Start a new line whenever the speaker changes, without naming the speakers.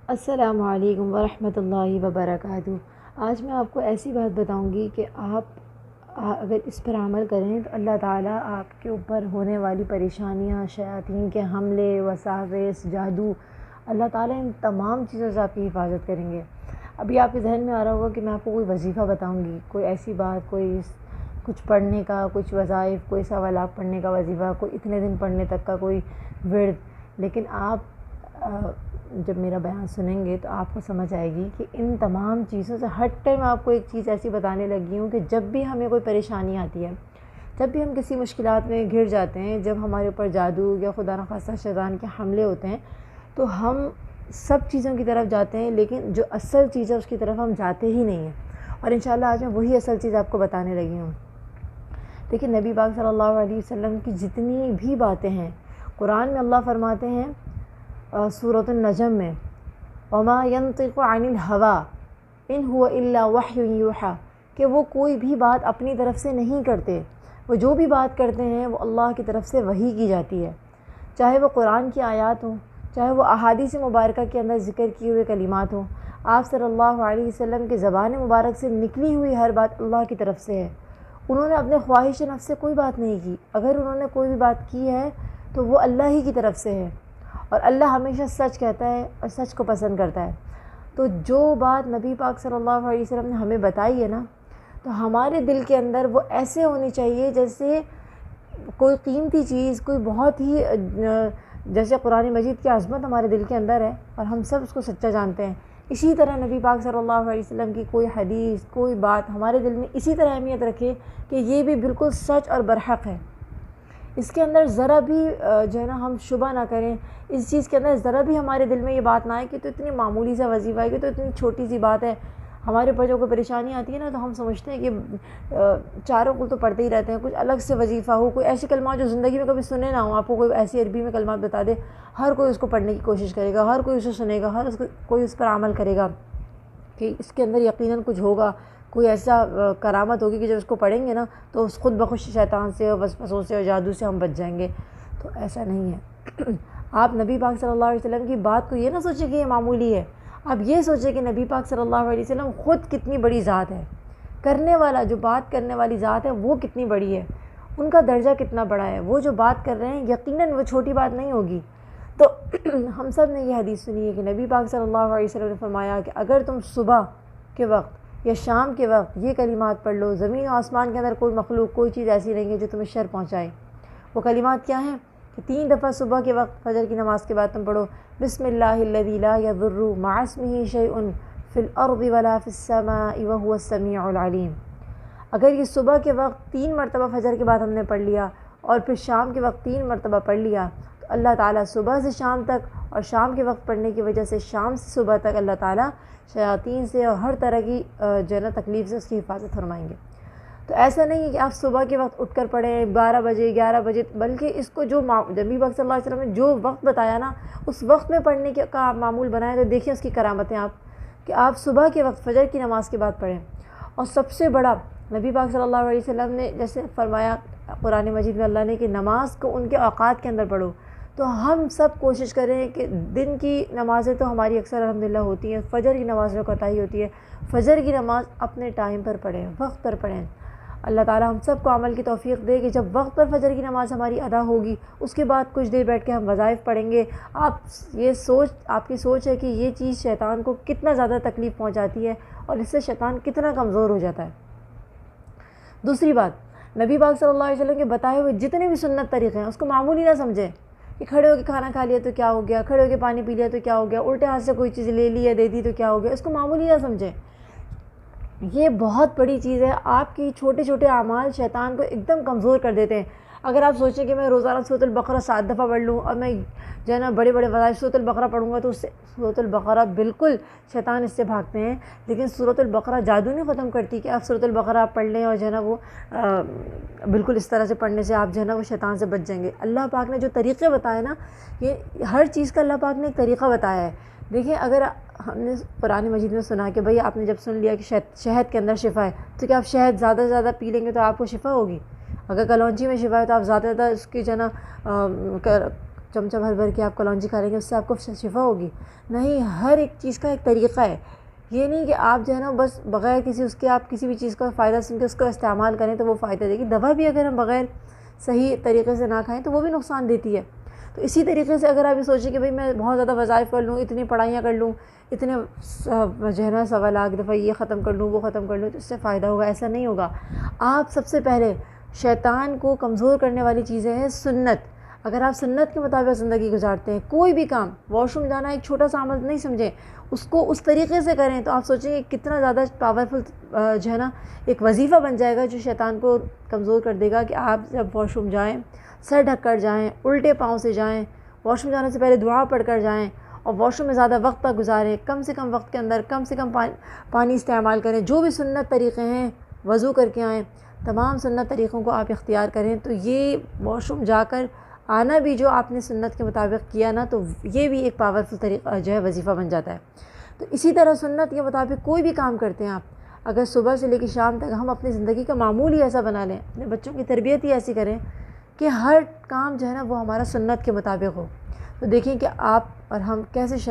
السلام علیکم ورحمۃ اللہ وبرکاتہ۔ آج میں آپ کو ایسی بات بتاؤں گی کہ آپ اگر اس پر عمل کریں تو اللہ تعالیٰ آپ کے اوپر ہونے والی پریشانیاں، شیاطین کے حملے، وساوس، جادو، اللہ تعالیٰ ان تمام چیزوں سے آپ کی حفاظت کریں گے۔ ابھی آپ کے ذہن میں آ رہا ہوگا کہ میں آپ کو کوئی وظیفہ بتاؤں گی، کوئی ایسی بات، کوئی کچھ پڑھنے کا، کچھ وظائف، کوئی سوالات پڑھنے کا وظیفہ، کوئی اتنے دن پڑھنے تک کا کوئی ورد۔ لیکن آپ جب میرا بیان سنیں گے تو آپ کو سمجھ آئے گی کہ ان تمام چیزوں سے ہٹ کر میں آپ کو ایک چیز ایسی بتانے لگی ہوں کہ جب بھی ہمیں کوئی پریشانی آتی ہے، جب بھی ہم کسی مشکلات میں گھر جاتے ہیں، جب ہمارے اوپر جادو یا خدا نخواستہ شیطان کے حملے ہوتے ہیں، تو ہم سب چیزوں کی طرف جاتے ہیں، لیکن جو اصل چیز ہے اس کی طرف ہم جاتے ہی نہیں ہیں۔ اور انشاءاللہ آج میں وہی اصل چیز آپ کو بتانے لگی ہوں۔ دیکھیں، نبی پاک صلی اللہ علیہ وسلم کی جتنی بھی باتیں ہیں، قرآن میں اللہ فرماتے ہیں سورۃ النجم میں، وما ينطق عن الهوى ان هو الا وحی یوحی، کہ وہ کوئی بھی بات اپنی طرف سے نہیں کرتے، وہ جو بھی بات کرتے ہیں وہ اللہ کی طرف سے وحی کی جاتی ہے، چاہے وہ قرآن کی آیات ہوں، چاہے وہ احادیث مبارکہ کے اندر ذکر کیے ہوئے کلمات ہوں۔ آپ صلی اللہ علیہ وسلم کی زبان مبارک سے نکلی ہوئی ہر بات اللہ کی طرف سے ہے۔ انہوں نے اپنے خواہش نفس سے کوئی بات نہیں کی، اگر انہوں نے کوئی بھی بات کی ہے تو وہ اللہ ہی کی طرف سے ہے، اور اللہ ہمیشہ سچ کہتا ہے اور سچ کو پسند کرتا ہے۔ تو جو بات نبی پاک صلی اللہ علیہ وسلم نے ہمیں بتائی ہے نا، تو ہمارے دل کے اندر وہ ایسے ہونی چاہیے جیسے کوئی قیمتی چیز، کوئی بہت ہی جیسے قرآن مجید کی عظمت ہمارے دل کے اندر ہے اور ہم سب اس کو سچا جانتے ہیں، اسی طرح نبی پاک صلی اللہ علیہ وسلم کی کوئی حدیث، کوئی بات ہمارے دل میں اسی طرح اہمیت رکھے کہ یہ بھی بالکل سچ اور برحق ہے، اس کے اندر ذرا بھی جو ہے نا ہم شبہ نہ کریں، اس چیز کے اندر ذرا بھی ہمارے دل میں یہ بات نہ آئے کہ تو اتنی معمولی سا وظیفہ ہے، کہ تو اتنی چھوٹی سی بات ہے۔ ہمارے اوپر جو کوئی پریشانی آتی ہے نا تو ہم سمجھتے ہیں کہ چاروں کو تو پڑھتے ہی رہتے ہیں، کچھ الگ سے وظیفہ ہو، کوئی ایسے کلمات جو زندگی میں کبھی سنے نہ ہوں، آپ کو کوئی ایسی عربی میں کلمات بتا دے، ہر کوئی اس کو پڑھنے کی کوشش کرے گا، ہر کوئی اسے سنے گا، کوئی اس پر عمل کرے گا کہ اس کے اندر یقیناً کچھ ہوگا، کوئی ایسا کرامت ہوگی کہ جب اس کو پڑھیں گے نا تو اس خود بخود شیطان سے اور وسوسوں سے اور جادو سے ہم بچ جائیں گے۔ تو ایسا نہیں ہے۔ آپ نبی پاک صلی اللہ علیہ وسلم کی بات کو یہ نہ سوچیں کہ یہ معمولی ہے، آپ یہ سوچیں کہ نبی پاک صلی اللہ علیہ وسلم خود کتنی بڑی ذات ہے، کرنے والا، جو بات کرنے والی ذات ہے وہ کتنی بڑی ہے، ان کا درجہ کتنا بڑا ہے، وہ جو بات کر رہے ہیں یقیناً وہ چھوٹی بات نہیں ہوگی۔ تو ہم سب نے یہ حدیث سنی ہے کہ نبی پاک صلی اللہ علیہ وسلم نے فرمایا کہ اگر تم صبح کے وقت یا شام کے وقت یہ کلمات پڑھ لو، زمین و آسمان کے اندر کوئی مخلوق، کوئی چیز ایسی نہیں ہے جو تمہیں شر پہنچائے۔ وہ کلمات کیا ہیں کہ 3 دفعہ صبح کے وقت فجر کی نماز کے بعد تم پڑھو، بسم اللہ الذی لا یضر مع اسمہ شیء فی الارض ولا فی السماء وہو السمیع العلیم۔ اگر یہ صبح کے وقت 3 مرتبہ فجر کے بعد ہم نے پڑھ لیا اور پھر شام کے وقت 3 مرتبہ پڑھ لیا، تو اللہ تعالیٰ صبح سے شام تک اور شام کے وقت پڑھنے کی وجہ سے شام سے صبح تک اللہ تعالیٰ شیاطین سے اور ہر طرح کی جو ہے نا تکلیف سے اس کی حفاظت فرمائیں گے۔ تو ایسا نہیں ہے کہ آپ صبح کے وقت اٹھ کر پڑھیں 12 بجے 11 بجے، بلکہ اس کو جو نبی پاک صلی اللہ علیہ وسلم نے جو وقت بتایا نا اس وقت میں پڑھنے کا آپ معمول بنائیں تو دیکھیں اس کی کرامتیں آپ، کہ آپ صبح کے وقت فجر کی نماز کے بعد پڑھیں۔ اور سب سے بڑا نبی پاک صلی اللہ علیہ وسلم نے جیسے فرمایا قرآن مجید میں اللہ نے کہ نماز کو ان کے اوقات کے اندر پڑھو، تو ہم سب کوشش کریں کہ دن کی نمازیں تو ہماری اکثر الحمدللہ ہوتی ہیں، فجر کی نماز میں کوتاہی ہوتی ہے، فجر کی نماز اپنے ٹائم پر پڑھیں، وقت پر پڑھیں۔ اللہ تعالیٰ ہم سب کو عمل کی توفیق دے کہ جب وقت پر فجر کی نماز ہماری ادا ہوگی اس کے بعد کچھ دیر بیٹھ کے ہم وظائف پڑھیں گے۔ آپ کی سوچ ہے کہ یہ چیز شیطان کو کتنا زیادہ تکلیف پہنچاتی ہے اور اس سے شیطان کتنا کمزور ہو جاتا ہے۔ دوسری بات، نبی پاک صلی اللہ علیہ وسلم کے بتائے ہوئے جتنے بھی سنت طریقے ہیں اس کو معمولی نہ سمجھیں کہ کھڑے ہو کے کھانا کھا لیا تو کیا ہو گیا، کھڑے ہو کے پانی پی لیا تو کیا ہو گیا، الٹے ہاتھ سے کوئی چیز لے لی یا دے دی تو کیا ہو گیا، اس کو معمولی نہ سمجھیں۔ یہ بہت بڑی چیز ہے، آپ کی چھوٹے چھوٹے اعمال شیطان کو ایک دم کمزور کر دیتے ہیں۔ اگر آپ سوچیں کہ میں روزانہ سورۃ البقرہ 7 دفعہ پڑھ لوں اور میں جو ہے نا بڑے بڑے وظائف سورۃ البقرہ پڑھوں گا تو اس سے سورۃ البقرہ بالکل شیطان اس سے بھاگتے ہیں، لیکن سورۃ البقرہ جادو نہیں ختم کرتی کہ آپ سورۃ البقرہ آپ پڑھ لیں اور جو ہے نا وہ بالکل اس طرح سے پڑھنے سے آپ جو ہے نا وہ شیطان سے بچ جائیں گے۔ اللہ پاک نے جو طریقے بتائے نا، یہ ہر چیز کا اللہ پاک نے ایک طریقہ بتایا ہے۔ دیکھیں، اگر ہم نے قرآن مجید میں سنا کہ بھئی آپ نے جب سن لیا کہ شہد کے اندر شفا ہے تو کیا آپ شہد زیادہ سے زیادہ پی لیں گے تو آپ کو شفا ہوگی؟ اگر کلونجی میں شفا ہے تو آپ زیادہ سے زیادہ اس کی جو ہے نا چمچہ بھر بھر کے آپ کلونجی کھا لیں گے اس سے آپ کو شفا ہوگی؟ نہیں، ہر ایک چیز کا ایک طریقہ ہے. یہ نہیں کہ آپ جو ہے نا بس بغیر کسی اس کے آپ کسی بھی چیز کا فائدہ سن کے اس کو استعمال کریں تو وہ فائدہ دے گی. دوا بھی اگر ہم بغیر صحیح طریقے سے نہ کھائیں تو وہ بھی نقصان دیتی ہے. تو اسی طریقے سے اگر آپ یہ سوچیں کہ بھئی میں بہت زیادہ وظائف کر لوں، اتنی پڑھائیاں کر لوں، اتنے جو ہے نا 1.25 دفعہ یہ ختم کر لوں وہ ختم کر لوں تو اس سے فائدہ ہوگا، ایسا نہیں ہوگا. آپ سب سے پہلے شیطان کو کمزور کرنے والی چیزیں ہیں سنت. اگر آپ سنت کے مطابق زندگی گزارتے ہیں، کوئی بھی کام، واش روم جانا ایک چھوٹا سا عمل نہیں سمجھیں، اس کو اس طریقے سے کریں تو آپ سوچیں کہ کتنا زیادہ پاورفل جو ہے نا ایک وظیفہ بن جائے گا جو شیطان کو کمزور کر دے گا. کہ آپ جب واش روم جائیں سر ڈھک کر جائیں، الٹے پاؤں سے جائیں، واش روم جانے سے پہلے دعا پڑھ کر جائیں اور واش روم میں زیادہ وقت تک گزاریں، کم سے کم وقت کے اندر کم سے کم پانی استعمال کریں. جو بھی سنت طریقے ہیں، وضو کر کے آئیں، تمام سنت طریقوں کو آپ اختیار کریں تو یہ واش روم جا کر آنا بھی جو آپ نے سنت کے مطابق کیا نا تو یہ بھی ایک پاورفل طریقہ جو ہے وظیفہ بن جاتا ہے. تو اسی طرح سنت کے مطابق کوئی بھی کام کرتے ہیں آپ، اگر صبح سے لے کے شام تک ہم اپنی زندگی کا معمول ہی ایسا بنا لیں، اپنے بچوں کی تربیت ہی ایسی کریں کہ ہر کام جو ہے نا وہ ہمارا سنت کے مطابق ہو، تو دیکھیں کہ آپ اور ہم کیسے